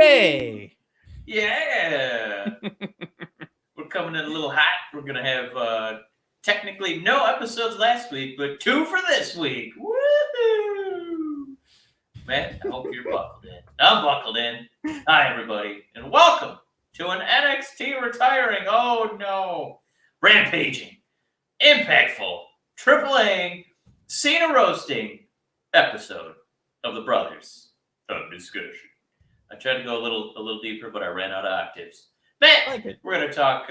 Hey! Yeah! We're coming in a little hot. We're going to have technically no episodes last week, but 2 for this week. Woohoo! Man, I hope you're buckled in. I'm buckled in. Hi, everybody, and welcome to an NXT retiring, oh no, rampaging, impactful, triple-A, Cena roasting episode of the Brothers of Discussion. I tried to go a little deeper, but I ran out of octaves. Man, we're going to talk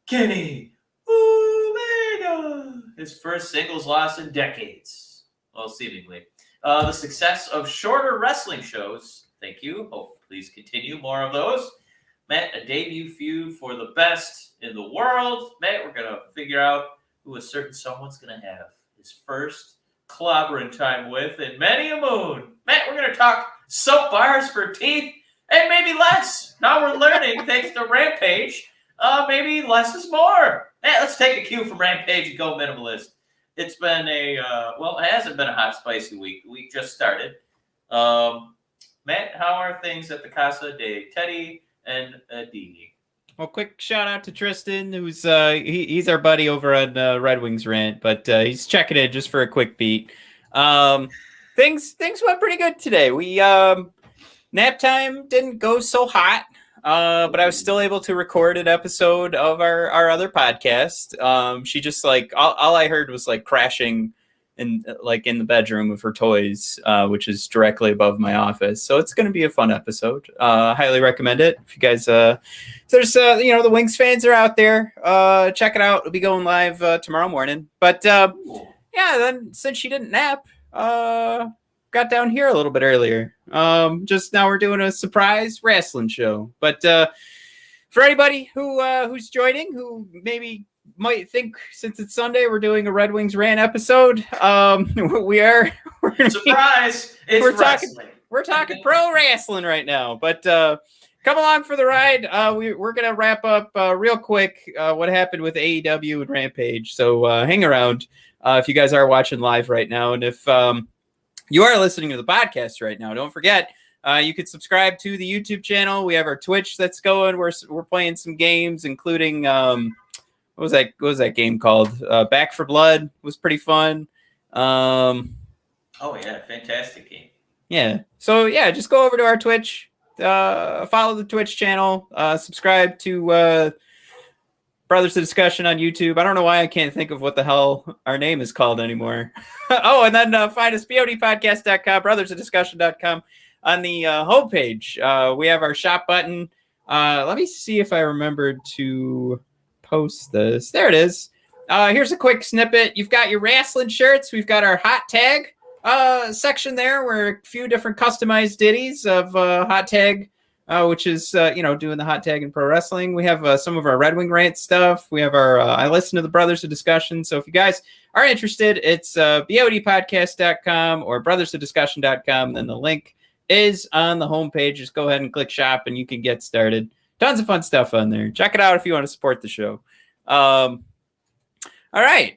Kenny Omega. His first singles loss in decades. Well, seemingly. The success of shorter wrestling shows. Thank you. Hope please continue more of those. Matt, a debut feud for the best in the world. Matt, we're going to figure out who a certain someone's going to have his first clobbering time with in many a moon. Matt, we're going to talk soap bars for teeth and maybe less. Now we're learning, thanks to Rampage, maybe less is more. Matt, let's take a cue from Rampage and go minimalist. It's been it hasn't been a hot, spicy week. The week just started. Matt, how are things at the Casa de Teddy and Dee? Well, quick shout out to Tristan, who's he's our buddy over on Red Wings Rant, but he's checking in just for a quick beat. Things went pretty good today. We nap time didn't go so hot, but I was still able to record an episode of our other podcast. She just all I heard was crashing in the bedroom of her toys, which is directly above my office. So it's going to be a fun episode. Highly recommend it. If you guys, if there's the Wings fans are out there, check it out. It'll be going live tomorrow morning. But then since she didn't nap, got down here a little bit earlier. Just now we're doing a surprise wrestling show. But for anybody who's joining, who maybe might think since it's Sunday we're doing a Red Wings Rant episode, we're surprise. We're talking pro wrestling right now. But come along for the ride. We're gonna wrap up real quick what happened with AEW and Rampage. So hang around if you guys are watching live right now, and if you are listening to the podcast right now, don't forget, you could subscribe to the YouTube channel. We have our Twitch that's going. We're playing some games, including what was that game called? Back for Blood was pretty fun. Oh yeah, fantastic game. Yeah. So yeah, just go over to our Twitch, follow the Twitch channel, subscribe to Brothers of Discussion on YouTube. I don't know why I can't think of what the hell our name is called anymore. Oh, and then find us bodpodcast.com, brothersofdiscussion.com. On the homepage, we have our shop button. Let me see if I remembered to post this. There it is. Here's a quick snippet. You've got your wrestling shirts. We've got our hot tag section there where a few different customized ditties of hot tag, which is, doing the hot tag in pro wrestling. We have some of our Red Wing Rant stuff. We have our I listen to the Brothers of Discussion. So if you guys are interested, it's bodpodcast.com or brothersofdiscussion.com. And then the link is on the homepage. Just go ahead and click shop and you can get started. Tons of fun stuff on there. Check it out if you want to support the show. All right.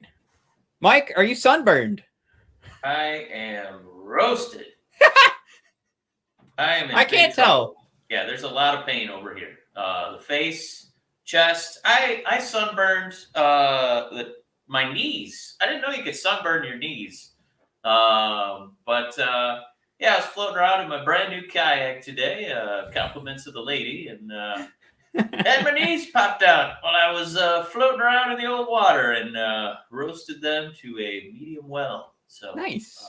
Mike, are you sunburned? I am roasted. I can't tell. Yeah, there's a lot of pain over here. The face, chest. I sunburned my knees. I didn't know you could sunburn your knees. Yeah, I was floating around in my brand new kayak today. Compliments of the lady, and had my knees popped out while I was floating around in the old water, and roasted them to a medium well. So nice.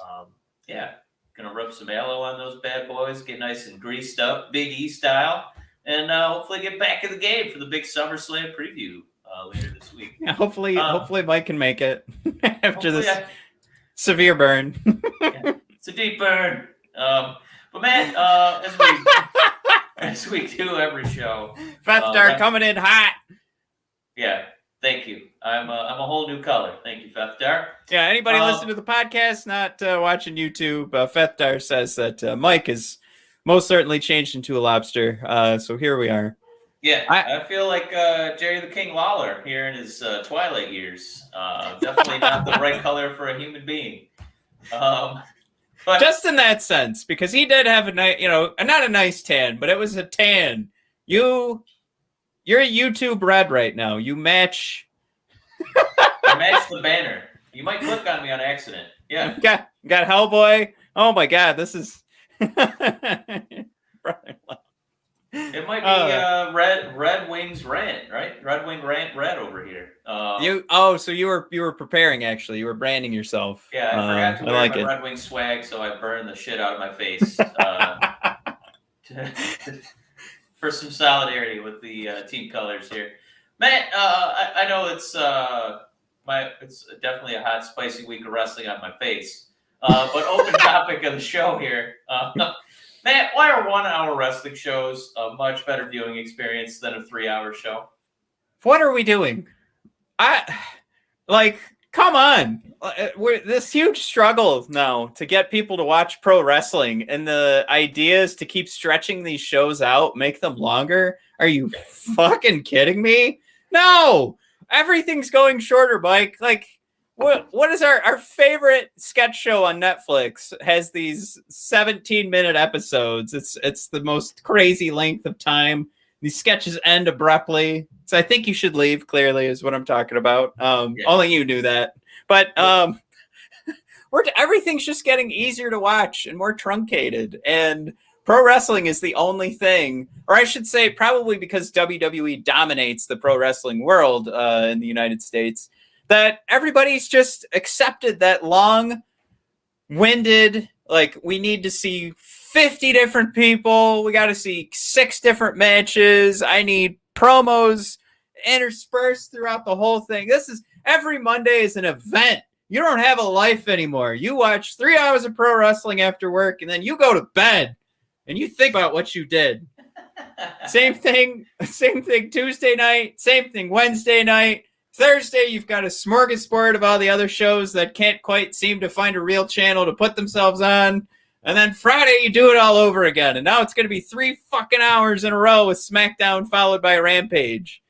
Yeah, gonna rub some aloe on those bad boys, get nice and greased up, Big E style, and hopefully get back in the game for the big SummerSlam preview later this week. Yeah, hopefully Mike can make it after this severe burn. Yeah, it's a deep burn. But man, as we do every show, Fethstar coming in hot. Yeah, thank you. I'm a whole new color. Thank you, Fethstar. Yeah, anybody listening to the podcast, not watching YouTube, Fethstar says that Mike is most certainly changed into a lobster. So here we are. Yeah, I feel like Jerry the King Lawler here in his twilight years. Definitely not the right color for a human being. But just in that sense, because he did have a nice, not a nice tan, but it was a tan. You're a YouTube red right now. You match. I matched the banner. You might click on me on accident. Yeah. Got Hellboy. Oh my God, this is. It might be Red Wings rant, right? Red Wing rant red over here. So you were preparing actually. You were branding yourself. Yeah, I forgot to wear like my it. Red Wing swag, so I burned the shit out of my face for some solidarity with the team colors here. Matt, I know it's definitely a hot, spicy week of wrestling on my face. But open topic of the show here. Matt, why are 1 hour wrestling shows a much better viewing experience than a 3 hour show? What are we doing? Come on. We're this huge struggle now to get people to watch pro wrestling, and the idea is to keep stretching these shows out, make them longer. Are you fucking kidding me? No, everything's going shorter, Mike. Like, what is our favorite sketch show on Netflix? Has these 17-minute episodes. It's the most crazy length of time. These sketches end abruptly. So I think you should leave, clearly, is what I'm talking about. Only you knew that. But everything's just getting easier to watch and more truncated. And pro wrestling is the only thing, or I should say probably because WWE dominates the pro wrestling world in the United States, that everybody's just accepted that long-winded, like, we need to see 50 different people. We got to see 6 different matches. I need promos interspersed throughout the whole thing. This is every Monday is an event. You don't have a life anymore. You watch 3 hours of pro wrestling after work, and then you go to bed and you think about what you did. Same thing Tuesday night, same thing Wednesday night. Thursday, you've got a smorgasbord of all the other shows that can't quite seem to find a real channel to put themselves on. And then Friday, you do it all over again. And now it's going to be 3 fucking hours in a row with SmackDown followed by Rampage.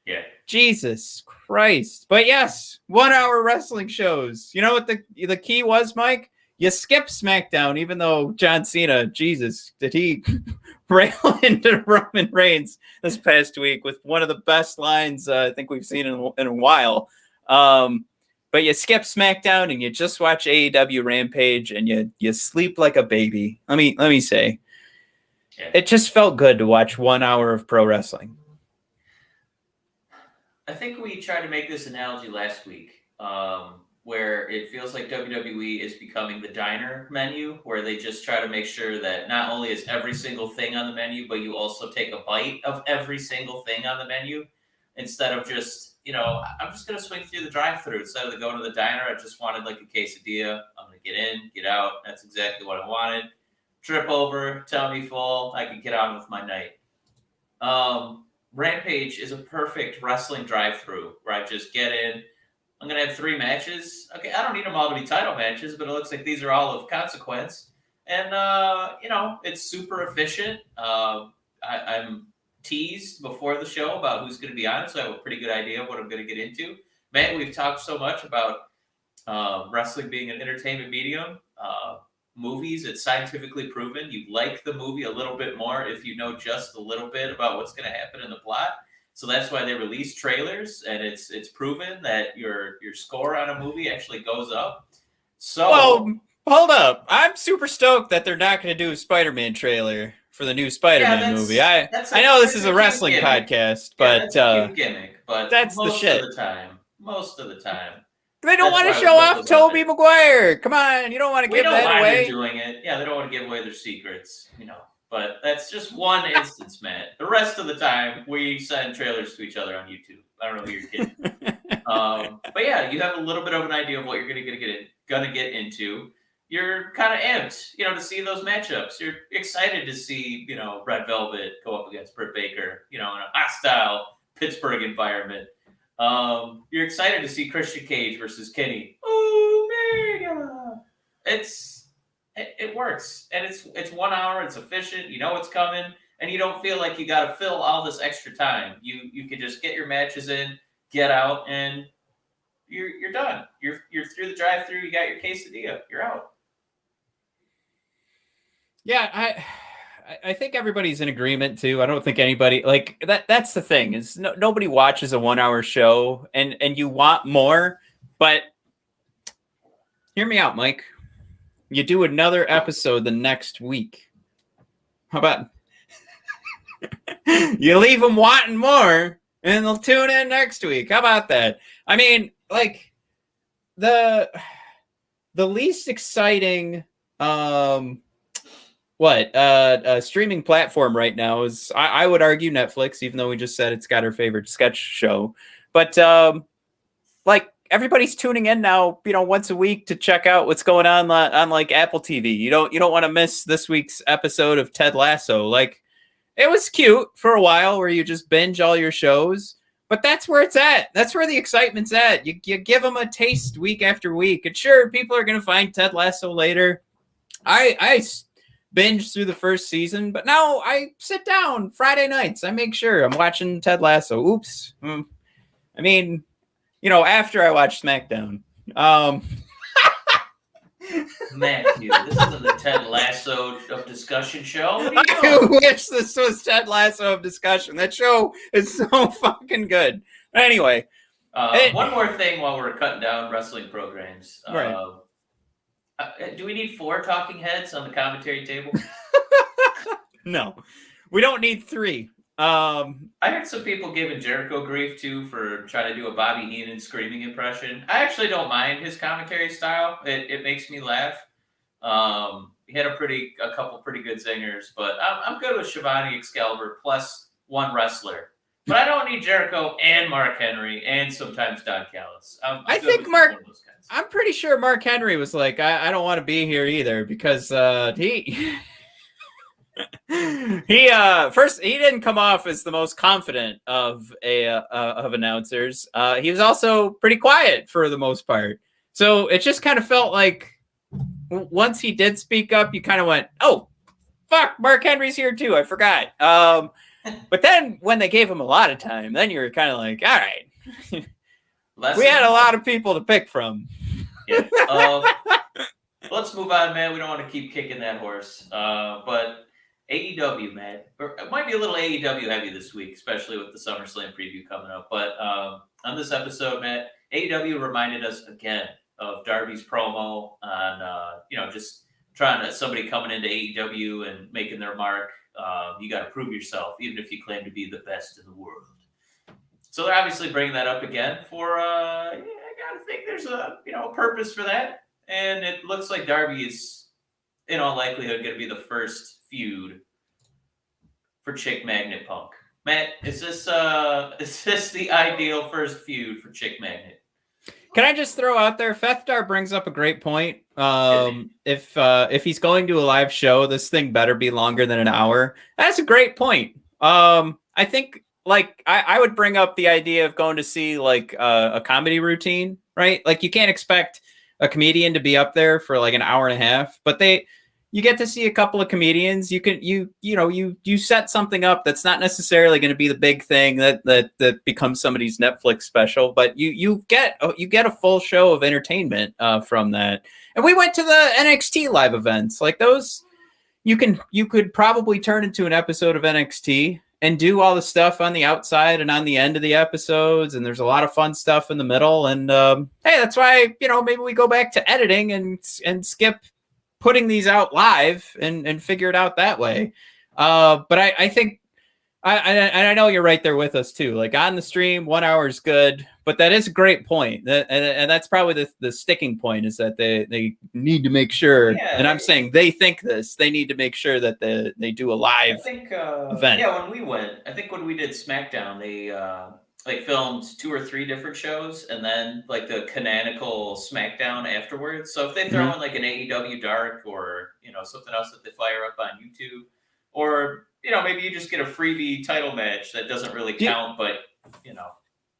Yeah. Jesus Christ. But yes, 1 hour wrestling shows. You know what the key was, Mike? You skip SmackDown, even though John Cena, Jesus, did he rail into Roman Reigns this past week with one of the best lines I think we've seen in a while. But you skip SmackDown and you just watch AEW Rampage and you sleep like a baby. Let me say, It just felt good to watch 1 hour of pro wrestling. I think we tried to make this analogy last week, where it feels like WWE is becoming the diner menu, where they just try to make sure that not only is every single thing on the menu, but you also take a bite of every single thing on the menu, instead of just, I'm just going to swing through the drive-thru instead of going to the diner. I just wanted like a quesadilla. I'm going to get in, get out. That's exactly what I wanted. Trip over, tummy full. I can get on with my night. Rampage is a perfect wrestling drive-thru where I just get in. I'm going to have 3 matches. Okay, I don't need them all to be title matches, but it looks like these are all of consequence. And, it's super efficient. I'm teased before the show about who's going to be on it, so I have a pretty good idea of what I'm going to get into. Matt, we've talked so much about wrestling being an entertainment medium. Movies, it's scientifically proven. You like the movie a little bit more if you know just a little bit about what's going to happen in the plot. So that's why they release trailers, and it's proven that your score on a movie actually goes up. So, well, hold up. I'm super stoked that they're not going to do a Spider-Man trailer for the new Spider-Man movie. I know this is a wrestling podcast, but that's a cute gimmick. But that's the shit. Most of the time. They don't want to show off Tobey Maguire. Come on, you don't want to give that away. They're doing it. Yeah, they don't want to give away their secrets, But that's just one instance, Matt. The rest of the time, we send trailers to each other on YouTube. I don't know who you're kidding. But yeah, you have a little bit of an idea of what you're gonna get into. You're kind of amped, to see those matchups. You're excited to see, Red Velvet go up against Britt Baker, in a hostile Pittsburgh environment. You're excited to see Christian Cage versus Kenny Omega. It works, and it's 1 hour. It's efficient. You know what's coming, and you don't feel like you got to fill all this extra time. You can just get your matches in, get out, and you're done. You're through the drive-thru. You got your quesadilla. You're out. Yeah, I think everybody's in agreement too. I don't think anybody like that. That's the thing is nobody watches a 1 hour show, and you want more. But hear me out, Mike. You do another episode the next week. How about you leave them wanting more, and they'll tune in next week? How about that? I mean, like the least exciting streaming platform right now is I would argue Netflix, even though we just said it's got our favorite sketch show. But like everybody's tuning in now, once a week to check out what's going on like Apple TV. You don't want to miss this week's episode of Ted Lasso. Like it was cute for a while where you just binge all your shows. But that's where it's at. That's where the excitement's at. You give them a taste week after week. And sure, people are going to find Ted Lasso later. I binge through the first season, but now I sit down Friday nights. I make sure I'm watching Ted Lasso. Oops. I mean, after I watch SmackDown. Matthew, this isn't the Ted Lasso of discussion show. What are I you doing? wish this was Ted Lasso of discussion. That show is so fucking good. Anyway. One more thing while we're cutting down wrestling programs. Right. Do we need 4 talking heads on the commentary table? No, we don't need 3. I heard some people giving Jericho grief too for trying to do a Bobby Heenan screaming impression. I actually don't mind his commentary style. It makes me laugh. He had a couple pretty good zingers, but I'm good with Shivani Excalibur plus one wrestler. But I don't need Jericho and Mark Henry and sometimes Don Callis. I think I'm pretty sure Mark Henry was like, I don't want to be here either because he first he didn't come off as the most confident of announcers. He was also pretty quiet for the most part. So it just kind of felt like once he did speak up, you kind of went, "Oh, fuck, Mark Henry's here too. I forgot." But then when they gave him a lot of time, then you were kind of like, "All right." We had a lot of people to pick from. Yeah. Let's move on, man. We don't want to keep kicking that horse. But AEW, man. It might be a little AEW heavy this week, especially with the SummerSlam preview coming up. But on this episode, Matt, AEW reminded us again of Darby's promo on, just trying to somebody coming into AEW and making their mark. You got to prove yourself, even if you claim to be the best in the world. So they're obviously bringing that up again for, I gotta think there's a purpose for that. And it looks like Darby is, in all likelihood, going to be the first feud for Chick Magnet Punk. Matt, is this the ideal first feud for Chick Magnet? Can I just throw out there, Fethdar brings up a great point. If he's going to a live show, this thing better be longer than an hour. That's a great point. I think I would bring up the idea of going to see like a comedy routine, right? Like you can't expect a comedian to be up there for like an hour and a half, but you get to see a couple of comedians. You set something up that's not necessarily going to be the big thing that becomes somebody's Netflix special, but you get a full show of entertainment from that. And we went to the NXT live events, like those. You could probably turn into an episode of NXT and do all the stuff on the outside and on the end of the episodes, and there's a lot of fun stuff in the middle. And hey, that's why maybe we go back to editing and skip putting these out live and figure it out that way. But I think I know you're right there with us too. Like on the stream, 1 hour is good, but that is a great point. And that's probably the sticking point is that they need to make sure. Yeah, and I'm saying they think this. They need to make sure that they do a live event. Yeah, when we went, I think when we did SmackDown, they filmed 2 or 3 different shows and then like the canonical SmackDown afterwards. So if they throw in like an AEW Dark or something else that they fire up on YouTube, or maybe you just get a freebie title match that doesn't really count, but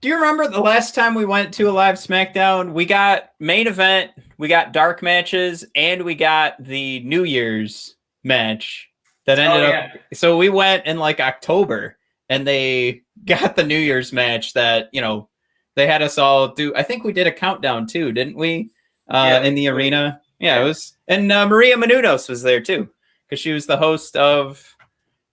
Do you remember the last time we went to a live SmackDown? We got main event, we got dark matches, and we got the New Year's match that ended up. So we went in like October, and they got the New Year's match that they had us all do. I think we did a countdown too, didn't we? In the arena. Yeah, it was, and Maria Menounos was there too. because she was the host of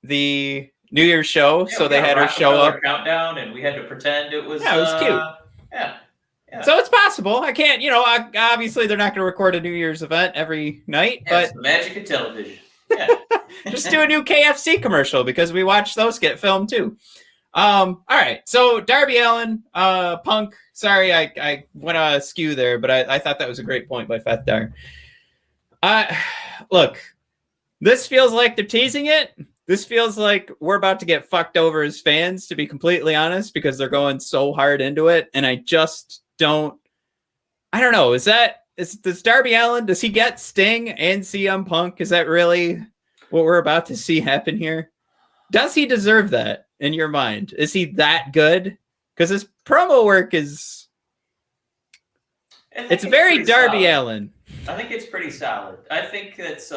the New Year's show. Yeah, so they had her show up. Countdown, and we had to pretend it was. Yeah, it was cute. Yeah. So it's possible. I can't, obviously they're not going to record a New Year's event every night, but it's the magic of television. Yeah. just do a new KFC commercial because we watch those get filmed too. All right. So Darby Allin, Punk. Sorry, I went askew there, but I thought that was a great point by Feth Dar. Look, this feels like they're teasing it. This feels like we're about to get fucked over as fans, to be completely honest, because they're going so hard into it. And I just don't know. Does Darby Allin, does he get Sting and CM Punk? Is that really what we're about to see happen here? Does he deserve that in your mind? Is he that good? Because his promo work it's very Darby solid. Allin. I think it's pretty solid. I think it's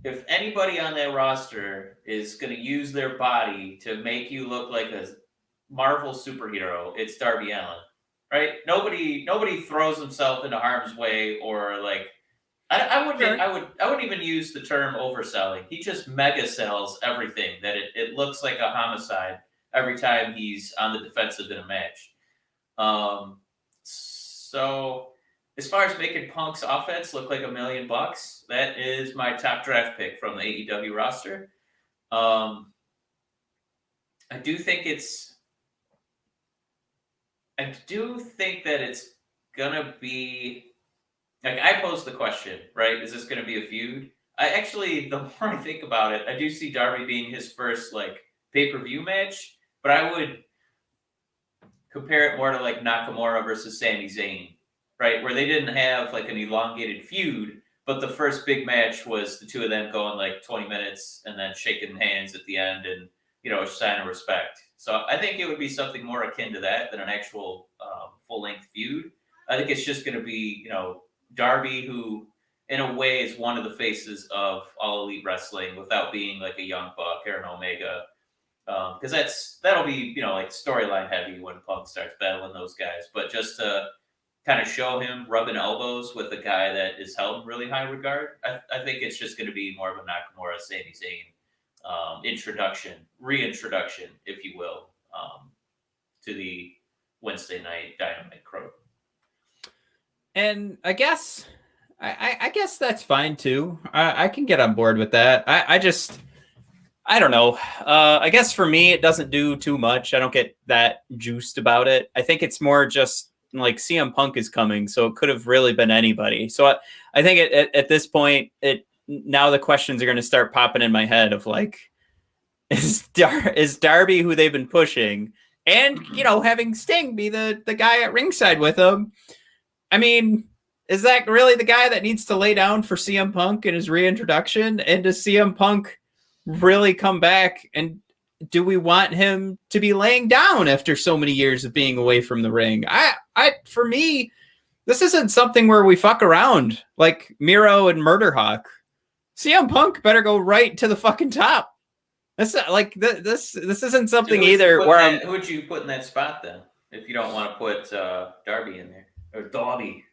if anybody on that roster is going to use their body to make you look like a Marvel superhero, it's Darby Allin, right? Nobody throws himself into harm's way or like. I wouldn't even use the term overselling. He just mega sells everything that it looks like a homicide every time he's on the defensive in a match. So as far as making Punk's offense look like $1 million, that is my top draft pick from the AEW roster. I do think that it's gonna be. Like, I posed the question, right? Is this going to be a feud? The more I think about it, I do see Darby being his first, like, pay-per-view match, but I would compare it more to, like, Nakamura versus Sami Zayn, right? Where they didn't have, like, an elongated feud, but the first big match was the two of them going, like, 20 minutes and then shaking hands at the end and, a sign of respect. So I think it would be something more akin to that than an actual full-length feud. I think it's just going to be, Darby, who in a way is one of the faces of All Elite Wrestling without being like a Young Buck or an Omega. Because that'll be, like storyline heavy when Punk starts battling those guys. But just to kind of show him rubbing elbows with a guy that is held in really high regard, I think it's just going to be more of a Nakamura, Sami Zayn reintroduction, if you will, to the Wednesday night Dynamite Crow. And I guess that's fine too. I can get on board with that. I don't know. I guess for me, it doesn't do too much. I don't get that juiced about it. I think it's more just like CM Punk is coming, so it could have really been anybody. So I think at this point, now the questions are going to start popping in my head of like, is Darby who they've been pushing, and having Sting be the guy at ringside with him. I mean, is that really the guy that needs to lay down for CM Punk in his reintroduction? And does CM Punk really come back? And do we want him to be laying down after so many years of being away from the ring? For me, this isn't something where we fuck around like Miro and Murder Hawk. CM Punk better go right to the fucking top. That's not, like this isn't something either where who would you put in that spot then if you don't want to put Darby in there? Or Dobby.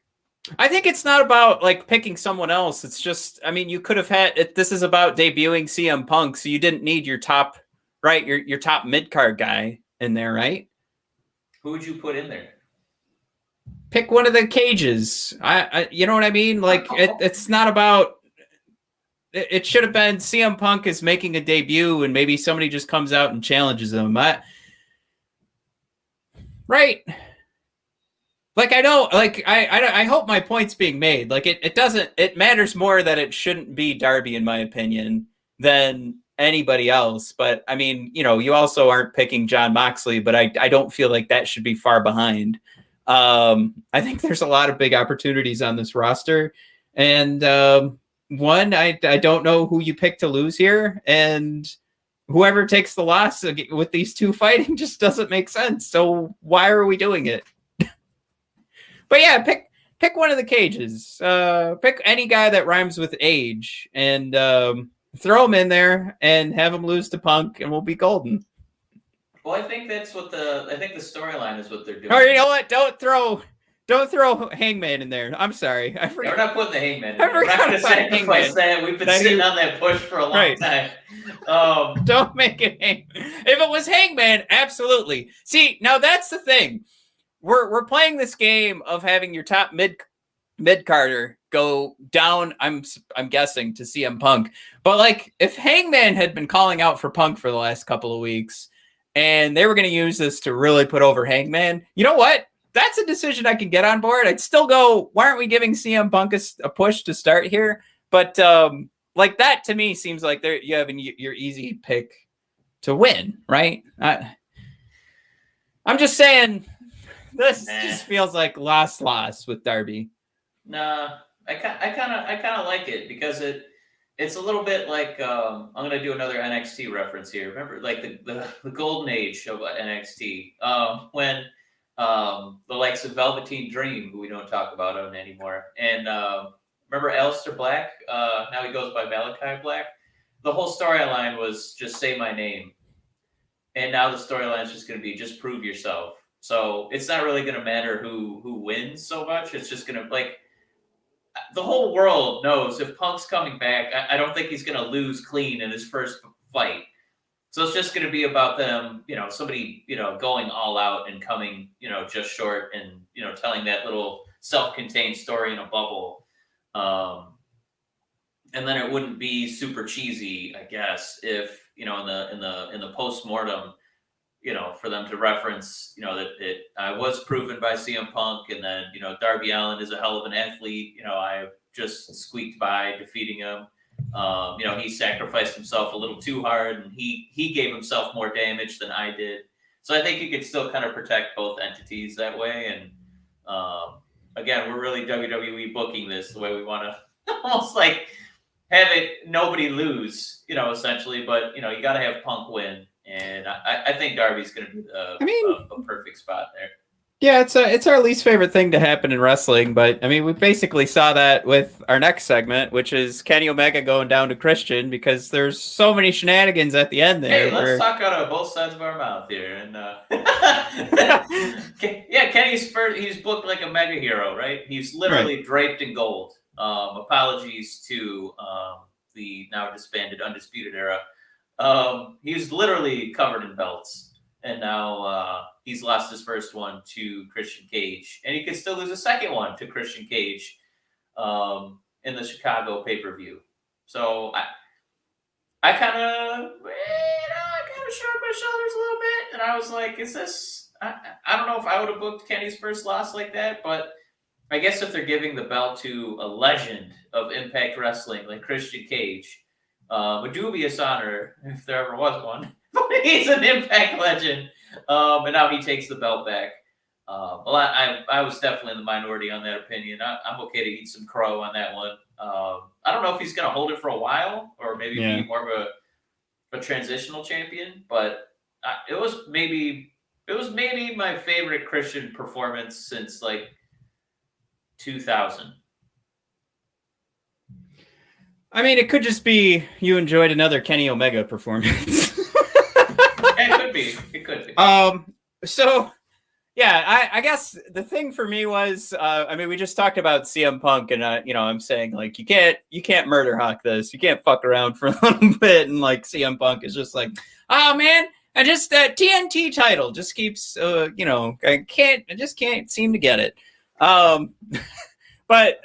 I think it's not about like picking someone else. It's just, I mean, you could have had it. This is about debuting CM Punk, so you didn't need your top, right? Your top mid card guy in there, right? Who would you put in there? Pick one of the cages. You know what I mean? Like it's not about. It should have been CM Punk is making a debut, and maybe somebody just comes out and challenges him. Right. Like, I know, like, I hope my point's being made. Like, it matters more that it shouldn't be Darby, in my opinion, than anybody else. But, I mean, you also aren't picking Jon Moxley, but I don't feel like that should be far behind. I think there's a lot of big opportunities on this roster. And, one, I don't know who you pick to lose here. And whoever takes the loss with these two fighting just doesn't make sense. So why are we doing it? But yeah, pick one of the cages. Pick any guy that rhymes with age and throw him in there and have him lose to Punk, and we'll be golden. Well, I think that's what the storyline is what they're doing. Or you know what? Don't throw Don't throw Hangman in there. I'm sorry. I Yeah, forgot. we're not putting the Hangman in I there. We're not forgot going to about sacrifice Hangman. that. We've been That sitting he- on that push for a long Right. time. Don't make it Hangman. If it was Hangman, absolutely. See, now that's the thing. We're playing this game of having your top mid Carter go down. I'm guessing to CM Punk, but like if Hangman had been calling out for Punk for the last couple of weeks, and they were going to use this to really put over Hangman, you know what? That's a decision I can get on board. I'd still go, why aren't we giving CM Punk a push to start here? But like that to me seems like you have your easy pick to win, right? I'm just saying this just feels like loss with Darby. Nah, I kind of like it because it's a little bit like I'm gonna do another NXT reference here. Remember, like the golden age of NXT when the likes of Velveteen Dream, who we don't talk about on anymore, and remember Aleister Black? Now he goes by Malachi Black. The whole storyline was just say my name, and now the storyline is just going to be just prove yourself. So it's not really going to matter who wins so much. It's just going to like the whole world knows if Punk's coming back. I don't think he's going to lose clean in his first fight. So it's just going to be about them, somebody, going all out and coming, just short and, telling that little self-contained story in a bubble. And then it wouldn't be super cheesy, I guess, if, in the post-mortem, for them to reference, that it was proven by CM Punk, and then, Darby Allin is a hell of an athlete. I just squeaked by defeating him. He sacrificed himself a little too hard, and he gave himself more damage than I did. So I think you could still kind of protect both entities that way. And again, we're really WWE booking this the way we want to, almost like have it nobody lose, essentially. But you got to have Punk win. And I think Darby's going to be a perfect spot there. Yeah, it's our least favorite thing to happen in wrestling, but I mean, we basically saw that with our next segment, which is Kenny Omega going down to Christian because there's so many shenanigans at the end there. Hey, let's talk out of both sides of our mouth here. And yeah, Kenny's first. He's booked like a mega hero, right? He's literally draped in gold. Apologies to the now disbanded Undisputed Era. He's literally covered in belts, and now he's lost his first one to Christian Cage, and he could still lose a second one to Christian Cage in the Chicago pay-per-view. So I kind of shrugged my shoulders a little bit, and I was like, "Is this?" I don't know if I would have booked Kenny's first loss like that, but I guess if they're giving the belt to a legend of Impact Wrestling like Christian Cage. A dubious honor if there ever was one, but he's an Impact legend, and now he takes the belt back. Well, I was definitely in the minority on that opinion. I'm okay to eat some crow on that one. I don't know if he's going to hold it for a while or maybe be more of a transitional champion, but it was maybe my favorite Christian performance since like 2000. I mean, it could just be you enjoyed another Kenny Omega performance. It could be. So, yeah, I guess the thing for me was, I mean, we just talked about CM Punk, and I'm saying like you can't murder hawk this, you can't fuck around for a little bit, and like CM Punk is just like, oh man, I just that TNT title just keeps, I just can't seem to get it. But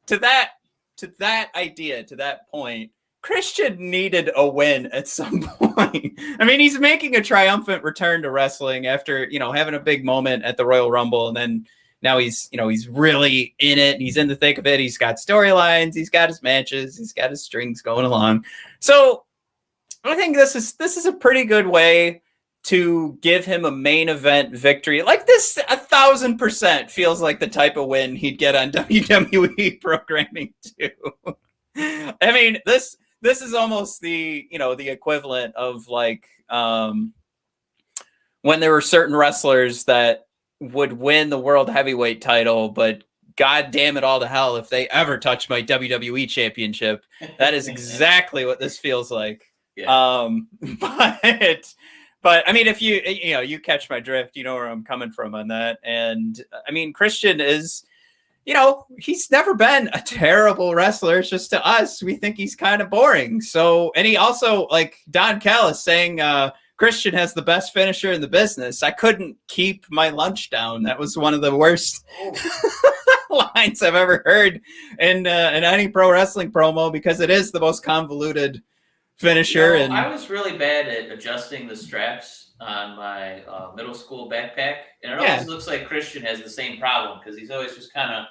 to that idea, to that point, Christian needed a win at some point. I mean, he's making a triumphant return to wrestling after, having a big moment at the Royal Rumble. And then now he's really in it. He's in the thick of it. He's got storylines. He's got his matches. He's got his strings going along. So I think this is a pretty good way to give him a main event victory. Like this 1,000% feels like the type of win he'd get on WWE programming too. I mean, this is almost the equivalent of like when there were certain wrestlers that would win the world heavyweight title, but God damn it all to hell if they ever touch my WWE championship. That is exactly what this feels like. Yeah. But I mean, if you catch my drift, you know where I'm coming from on that. And I mean, Christian is, he's never been a terrible wrestler. It's just to us, we think he's kind of boring. So, and he also, like Don Callis saying, Christian has the best finisher in the business. I couldn't keep my lunch down. That was one of the worst lines I've ever heard in any pro wrestling promo, because it is the most convoluted finisher. And I was really bad at adjusting the straps on my middle school backpack, and it always looks like Christian has the same problem, because he's always just kind of,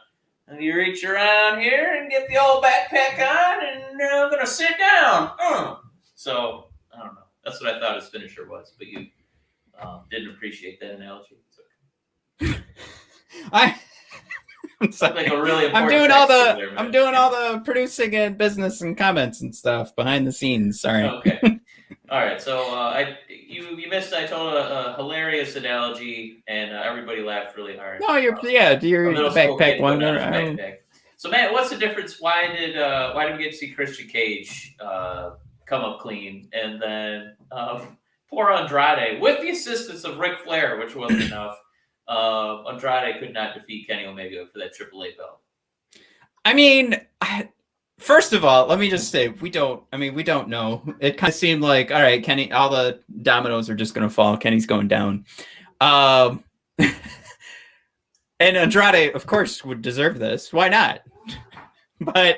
you reach around here and get the old backpack on, and I'm gonna sit down. So I don't know. That's what I thought his finisher was, but you didn't appreciate that analogy. I'm sorry. Like a really I'm doing all the producing and business and comments and stuff behind the scenes. Sorry. Okay. All right. So you missed. I told a hilarious analogy, and everybody laughed really hard. No, you're backpack wonder. Backpack. So Matt, what's the difference? Why did we get to see Christian Cage come up clean, and then poor Andrade, with the assistance of Ric Flair, which wasn't enough? Andrade could not defeat Kenny Omega for that AAA belt. I mean, first of all, let me just say we don't know. It kind of seemed like, all right, Kenny, all the dominoes are just going to fall. Kenny's going down. And Andrade, of course, would deserve this. Why not? But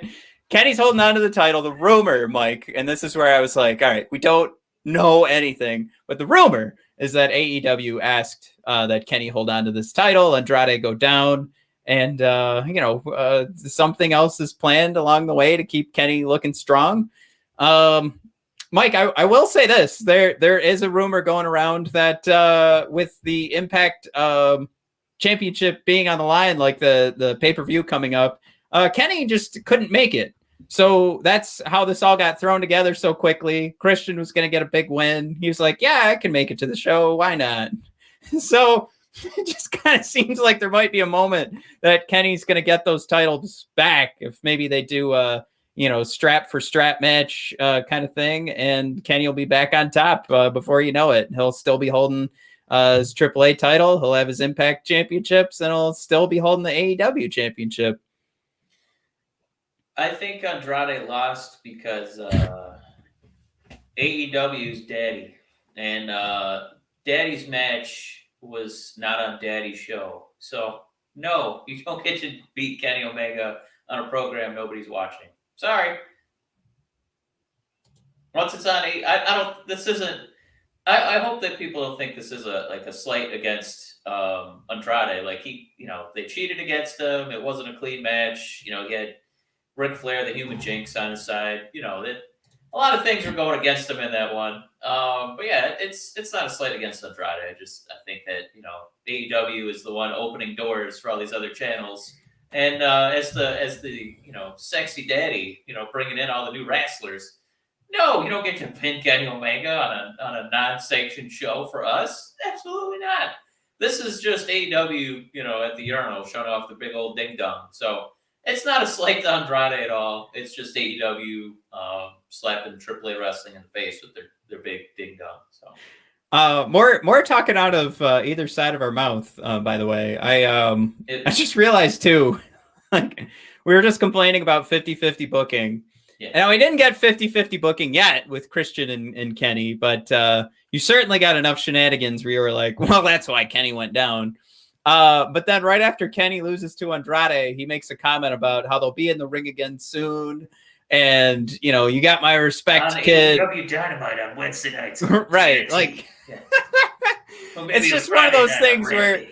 Kenny's holding on to the title. The rumor, Mike, and this is where I was like, all right, we don't know anything, but the rumor is that AEW asked that Kenny hold on to this title, Andrade go down, and something else is planned along the way to keep Kenny looking strong. Mike, I will say this: there is a rumor going around that with the Impact Championship being on the line, like the pay-per-view coming up, Kenny just couldn't make it. So that's how this all got thrown together so quickly. Christian was going to get a big win. He was like, yeah, I can make it to the show. Why not? So it just kind of seems like there might be a moment that Kenny's going to get those titles back, if maybe they do strap for strap match kind of thing. And Kenny will be back on top before you know it. He'll still be holding his AAA title. He'll have his Impact Championships, and he'll still be holding the AEW Championship. I think Andrade lost because AEW's Daddy, and Daddy's match was not on Daddy's show. So, no, you don't get to beat Kenny Omega on a program nobody's watching. Sorry. Once it's on, I hope that people don't think this is a slight against Andrade. Like they cheated against him. It wasn't a clean match. He had Ric Flair, the human jinx, on his side. That a lot of things were going against him in that one. But yeah, it's not a slight against Andrade. I think that AEW is the one opening doors for all these other channels, and as the sexy daddy, bringing in all the new wrestlers. No, you don't get to pin Kenny Omega on a non-sanctioned show for us. Absolutely not. This is just AEW, at the urinal showing off the big old ding dong. So. It's not a slight to Andrade at all. It's just AEW slapping AAA wrestling in the face with their big ding dong. So more talking out of either side of our mouth. By the way, I just realized too, like we were just complaining about 50-50 booking. Yeah. Now we didn't get 50-50 booking yet with Christian and Kenny, but you certainly got enough shenanigans where you were like, well, that's why Kenny went down. But then right after Kenny loses to Andrade, he makes a comment about how they'll be in the ring again soon. And, you got my respect, on kid. AEW Dynamite on Wednesday nights. Right. Like, well, it's just one of those things where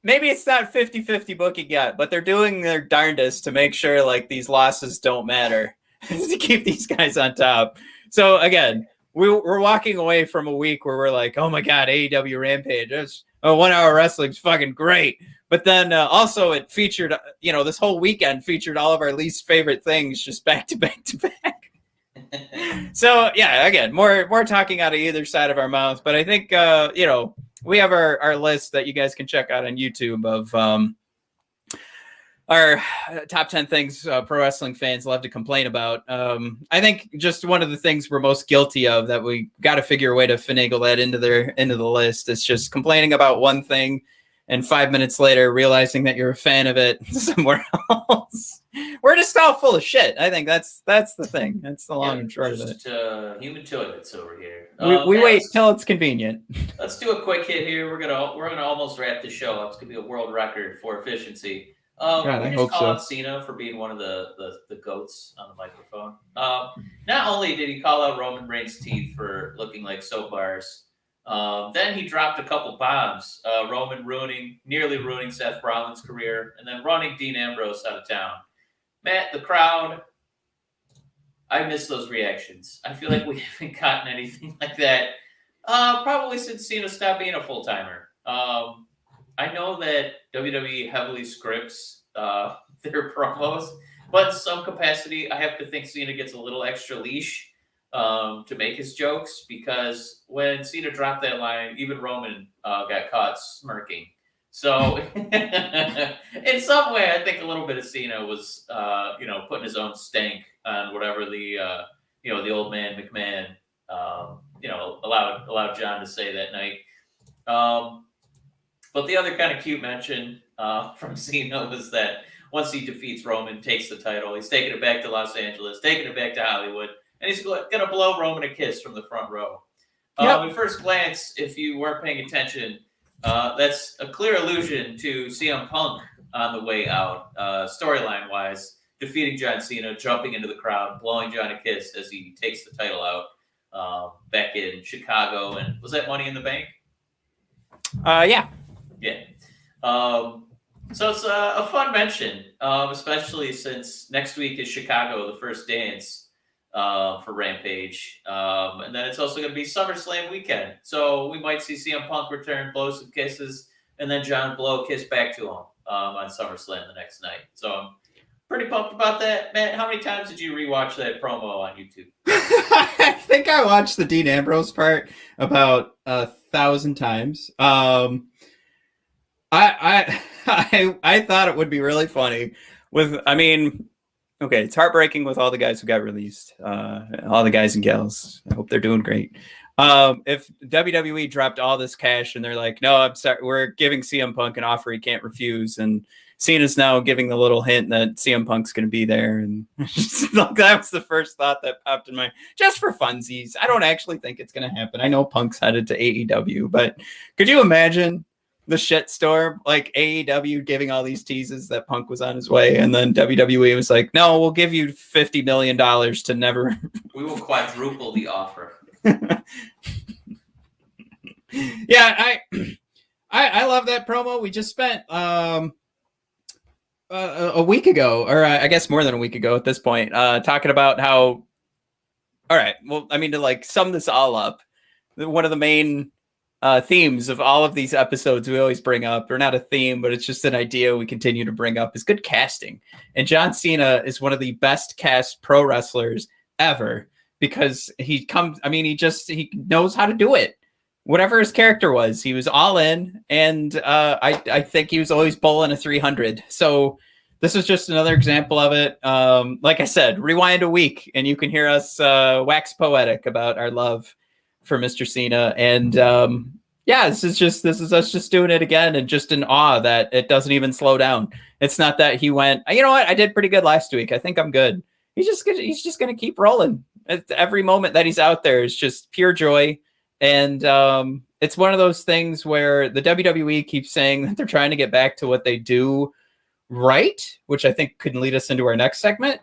maybe it's not 50-50 booking yet, but they're doing their darndest to make sure like these losses don't matter to keep these guys on top. So again, we're walking away from a week where we're like, oh my God, AEW Rampage. 1 hour wrestling's fucking great. But then also it featured, this whole weekend featured all of our least favorite things just back to back to back. So yeah, again, more talking out of either side of our mouth. But I think, we have our list that you guys can check out on YouTube of our top 10 things pro wrestling fans love to complain about. I think just one of the things we're most guilty of that we got to figure a way to finagle that into the list is just complaining about one thing and 5 minutes later realizing that you're a fan of it somewhere else. We're just all full of shit. I think that's the thing. That's the long and short of it. Human toilets over here. We wait till it's convenient. Let's do a quick hit here. We're gonna almost wrap the show up. It's gonna be a world record for efficiency. God, we I just hope call so. out Cena for being one of the goats on the microphone. Not only did he call out Roman Reigns' teeth for looking like soap bars, then he dropped a couple bombs. Roman nearly ruining Seth Rollins' career, and then running Dean Ambrose out of town. Matt, the crowd, I miss those reactions. I feel like we haven't gotten anything like that probably since Cena stopped being a full-timer. I know that WWE heavily scripts their promos, but in some capacity, I have to think Cena gets a little extra leash to make his jokes, because when Cena dropped that line, even Roman got caught smirking. So in some way, I think a little bit of Cena was, putting his own stank on whatever the old man McMahon, allowed John to say that night. But the other kind of cute mention from Cena was that once he defeats Roman, takes the title, he's taking it back to Los Angeles, taking it back to Hollywood, and he's going to blow Roman a kiss from the front row. Yep. At first glance, if you weren't paying attention, that's a clear allusion to CM Punk on the way out, storyline-wise, defeating John Cena, jumping into the crowd, blowing John a kiss as he takes the title out back in Chicago. And was that Money in the Bank? Yeah. Yeah. So it's a fun mention, especially since next week is Chicago, the first dance for Rampage. And then it's also going to be SummerSlam weekend. So we might see CM Punk return, blow some kisses, and then John blow a kiss back to him on SummerSlam the next night. So I'm pretty pumped about that. Matt, how many times did you rewatch that promo on YouTube? I think I watched the Dean Ambrose part about 1,000 times. I thought it would be really funny okay, it's heartbreaking with all the guys who got released, all the guys and gals. I hope they're doing great. If WWE dropped all this cash and they're like, no, I'm sorry, we're giving CM Punk an offer he can't refuse, and Cena's now giving the little hint that CM Punk's going to be there, and that was the first thought that popped in my, just for funsies. I don't actually think it's going to happen. I know Punk's headed to AEW, but could you imagine the shitstorm, like AEW giving all these teases that Punk was on his way, and then WWE was like, no, we'll give you $50 million to never. We will quadruple the offer. Yeah, I love that promo. We just spent a week ago, or I guess more than a week ago at this point, talking about how, all right, well, I mean, to like sum this all up, one of the main themes of all of these episodes we always bring up, or not a theme, but it's just an idea we continue to bring up, is good casting. And John Cena is one of the best cast pro wrestlers ever, because he knows how to do it. Whatever his character was, he was all in, and I think he was always bowling a 300. So this is just another example of it. Like I said, rewind a week, and you can hear us wax poetic about our love for Mr. Cena. And yeah, this is us just doing it again, and just in awe that it doesn't even slow down. It's not that he went, you know what, I did pretty good last week, I think I'm good. He's just gonna keep rolling. Every moment that he's out there is just pure joy. And it's one of those things where the WWE keeps saying that they're trying to get back to what they do right, which I think could lead us into our next segment.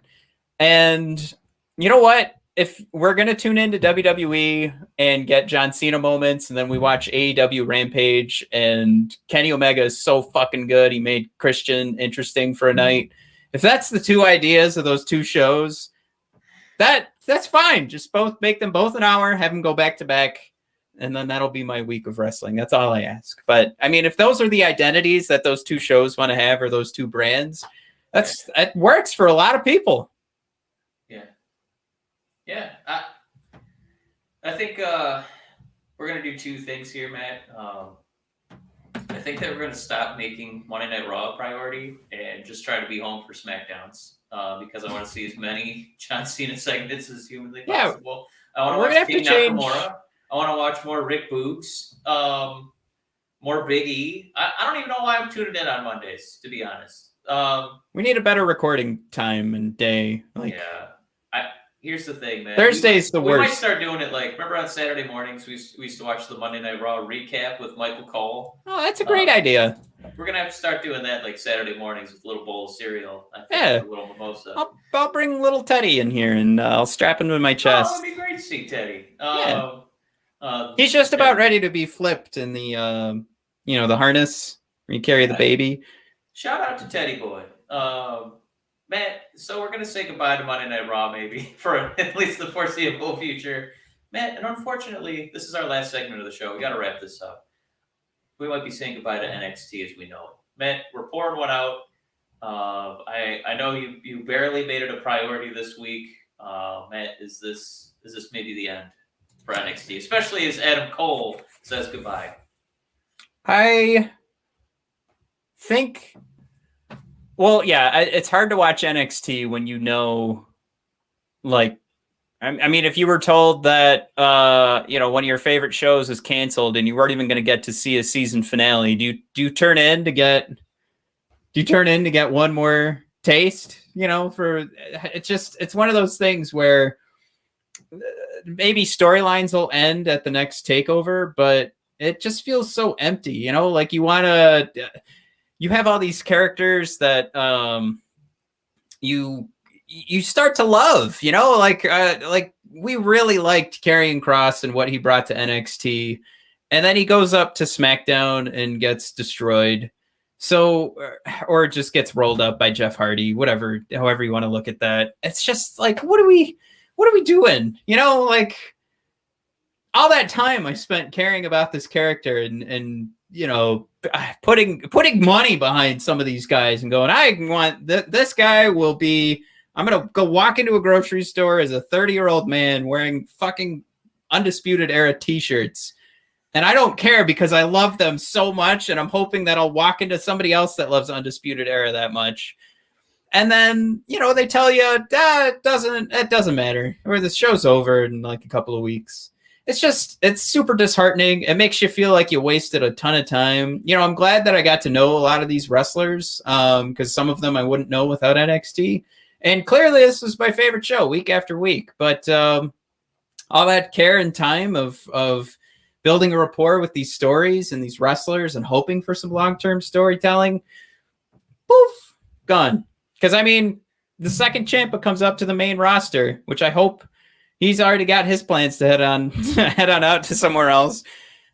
And you know what? If we're going to tune into WWE and get John Cena moments, and then we watch AEW Rampage, and Kenny Omega is so fucking good, he made Christian interesting for a night. If that's the two ideas of those two shows, that's fine. Just make them both an hour, have them go back to back, and then that'll be my week of wrestling. That's all I ask. But I mean, if those are the identities that those two shows want to have, or those two brands, that works for a lot of people. Yeah, I think we're gonna do two things here, Matt. I think that we're going to stop making Monday Night Raw a priority and just try to be home for SmackDowns because I want to see as many John Cena segments as humanly possible. I want to watch King Nakamura. I want to watch more Rick Boogs, more Big E. I don't even know why I'm tuning in on Mondays, to be honest. We need a better recording time and day. Here's the thing, man. Thursday's the worst. We might start doing it remember on Saturday mornings, we used to watch the Monday Night Raw recap with Michael Cole. Oh, that's a great idea. We're going to have to start doing that Saturday mornings with a little bowl of cereal. I think, a little mimosa. I'll bring little Teddy in here and I'll strap him to my chest. Oh, it'd be great to see Teddy. He's just about ready to be flipped in the, the harness where you carry the baby. Shout out to Teddy Boy. Matt, so we're going to say goodbye to Monday Night Raw maybe for at least the foreseeable future. Matt, and unfortunately, this is our last segment of the show. We got to wrap this up. We might be saying goodbye to NXT as we know it. Matt, we're pouring one out. I know you barely made it a priority this week. Matt, is this maybe the end for NXT, especially as Adam Cole says goodbye? I think... Well, yeah, it's hard to watch NXT when I mean, if you were told that, one of your favorite shows is canceled and you weren't even going to get to see a season finale, do you turn in to get one more taste? It's one of those things where maybe storylines will end at the next takeover, but it just feels so empty. You have all these characters that you start to love, we really liked Karrion Kross and what he brought to NXT, and then he goes up to SmackDown and gets destroyed. So, or just gets rolled up by Jeff Hardy, however you want to look at that. It's just what are we doing? All that time I spent caring about this character and putting money behind some of these guys and going, I want this guy will be, I'm going to go walk into a grocery store as a 30-year-old man wearing fucking Undisputed Era t-shirts. And I don't care because I love them so much. And I'm hoping that I'll walk into somebody else that loves Undisputed Era that much. And then, they tell you that it doesn't matter, or the show's over in a couple of weeks. It's super disheartening. It makes you feel like you wasted a ton of time. I'm glad that I got to know a lot of these wrestlers because some of them I wouldn't know without NXT. And clearly this was my favorite show week after week. But all that care and time of building a rapport with these stories and these wrestlers and hoping for some long-term storytelling, poof, gone. Because, the second Ciampa comes up to the main roster, which I hope he's already got his plans to head on out to somewhere else.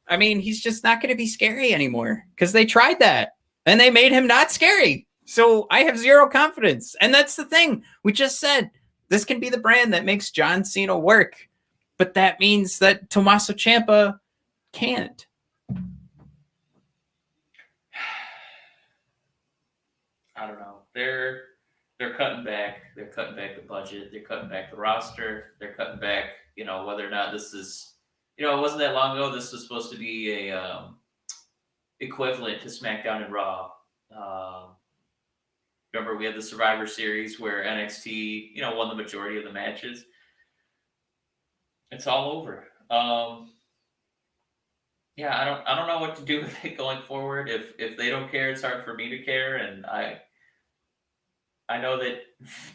He's just not going to be scary anymore because they tried that and they made him not scary. So I have zero confidence. And that's the thing. We just said this can be the brand that makes John Cena work. But that means that Tommaso Ciampa can't. I don't know. They're cutting back. They're cutting back the budget. They're cutting back the roster. They're cutting back, whether or not this is, it wasn't that long ago. This was supposed to be a equivalent to SmackDown and Raw. Remember, we had the Survivor Series where NXT, won the majority of the matches. It's all over. Yeah, I don't know what to do with it going forward. If they don't care, it's hard for me to care, and I know that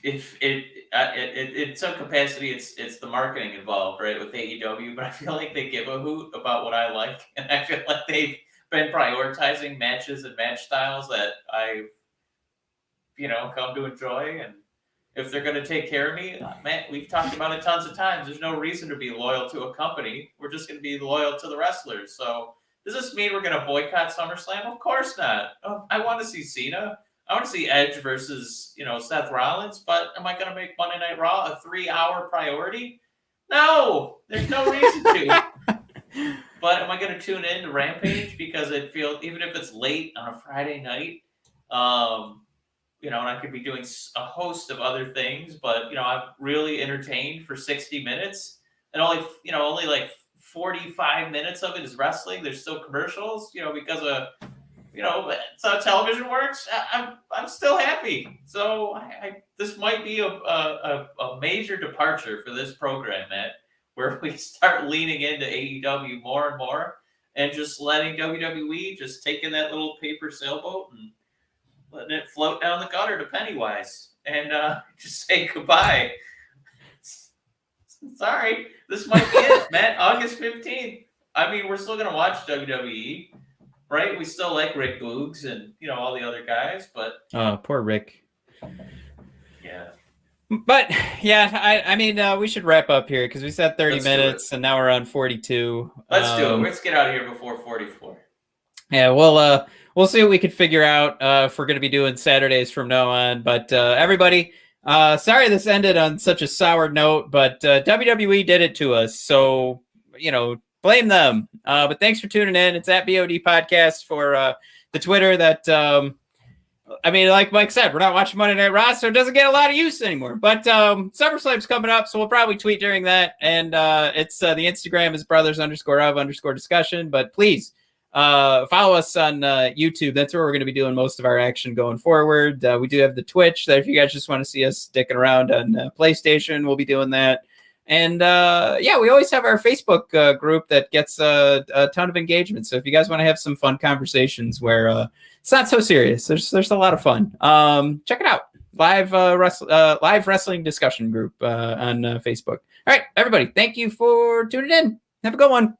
if in some capacity it's the marketing involved, right, with AEW, but I feel like they give a hoot about what I like, and I feel like they've been prioritizing matches and match styles that I've come to enjoy. And if they're going to take care of me, man, we've talked about it tons of times. There's no reason to be loyal to a company. We're just going to be loyal to the wrestlers. So does this mean we're going to boycott SummerSlam? Of course not. I want to see Cena. I want to see Edge versus, Seth Rollins. But am I going to make Monday Night Raw a 3-hour priority? No, there's no reason to. But am I going to tune in to Rampage because it feels, even if it's late on a Friday night, and I could be doing a host of other things, but, I'm really entertained for 60 minutes and only like 45 minutes of it is wrestling. There's still commercials, because of that's how television works. I'm still happy. So this might be a major departure for this program, Matt, where we start leaning into AEW more and more, and just letting WWE just take in that little paper sailboat and letting it float down the gutter to Pennywise, and just say goodbye. Sorry, this might be it, Matt. August 15th. I mean, we're still gonna watch WWE. Right, we still like Rick Boogs and all the other guys, but poor Rick. Yeah, but yeah, I mean, we should wrap up here because we said 30 Let's minutes and now we're on 42. Let's do it. Let's get out of here before 44. Yeah, we'll see what we could figure out if we're going to be doing Saturdays from now on. But everybody, sorry this ended on such a sour note, but WWE did it to us, so blame them. But thanks for tuning in. It's at BOD Podcast for the Twitter that, I mean, like Mike said, we're not watching Monday Night Raw, so it doesn't get a lot of use anymore. But SummerSlam's coming up, so we'll probably tweet during that. And it's the Instagram is brothers_of_discussion. But please follow us on YouTube. That's where we're going to be doing most of our action going forward. We do have the Twitch that if you guys just want to see us sticking around on PlayStation, we'll be doing that. And we always have our Facebook group that gets a ton of engagement. So if you guys want to have some fun conversations where it's not so serious, there's a lot of fun. Check it out. Live wrestling discussion group on Facebook. All right, everybody. Thank you for tuning in. Have a good one.